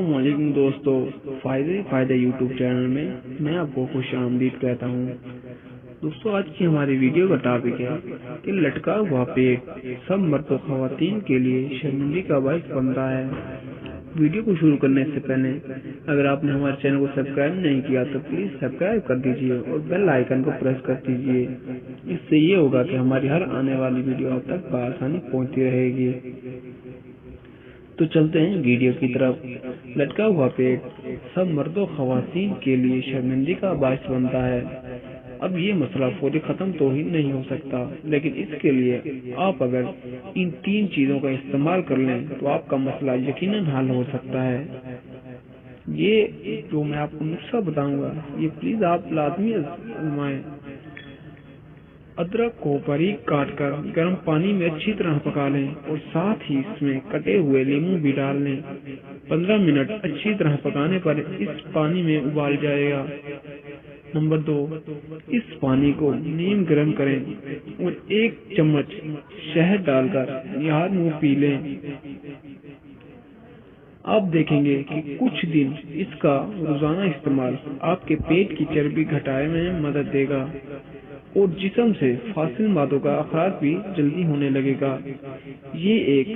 अस्सलाम वालेकुम दोस्तों, फायदे यूट्यूब चैनल में मैं आपको खुश आमदीद कहता हूँ। दोस्तों, आज की हमारी वीडियो का टॉपिक है कि लटका हुआ पेट सब मर्द व खवातीन के लिए शर्मिंदगी का बायस बन रहा है। वीडियो को शुरू करने से पहले अगर आपने हमारे चैनल को सब्सक्राइब नहीं किया तो प्लीज सब्सक्राइब कर दीजिए और बेल आइकन को प्रेस कर दीजिए। इससे ये होगा कि हमारी हर आने वाली वीडियो आप तक बआसानी पहुंचती रहेगी। तो चलते हैं वीडियो की तरफ। लटका हुआ पेट सब मर्दों खवातीन के लिए शर्मिंदगी का बायस बनता है। अब ये मसला फौरी खत्म तो ही नहीं हो सकता, लेकिन इसके लिए आप अगर इन 3 चीजों का इस्तेमाल कर लें तो आपका मसला यकीनन हल हो सकता है। ये जो मैं आपको नुस्खा बताऊंगा ये प्लीज आप लाजमी आजमाएं। अदरक को बारीक काटकर गर्म पानी में अच्छी तरह पका लें और साथ ही इसमें कटे हुए नींबू भी डाल लें। 15 मिनट अच्छी तरह पकाने पर इस पानी में उबाल जाएगा। नंबर 2, इस पानी को नीम गर्म करें और 1 चम्मच शहद डालकर निहार मुंह पी लें। आप देखेंगे कि कुछ दिन इसका रोजाना इस्तेमाल आपके पेट की चर्बी घटाने में मदद देगा और जिस्म से फासिल मादों का अखराज भी जल्दी होने लगेगा। ये एक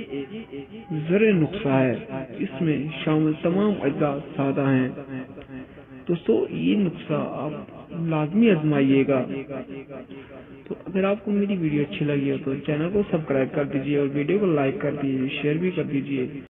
जर नुस्खा है, इसमें शामिल तमाम अज्जा सादा हैं। दोस्तों, ये नुस्खा आप लाजमी आजमाइएगा। तो अगर आपको मेरी वीडियो अच्छी लगी हो तो चैनल को सब्सक्राइब कर दीजिए और वीडियो को लाइक कर दीजिए, शेयर भी कर दीजिए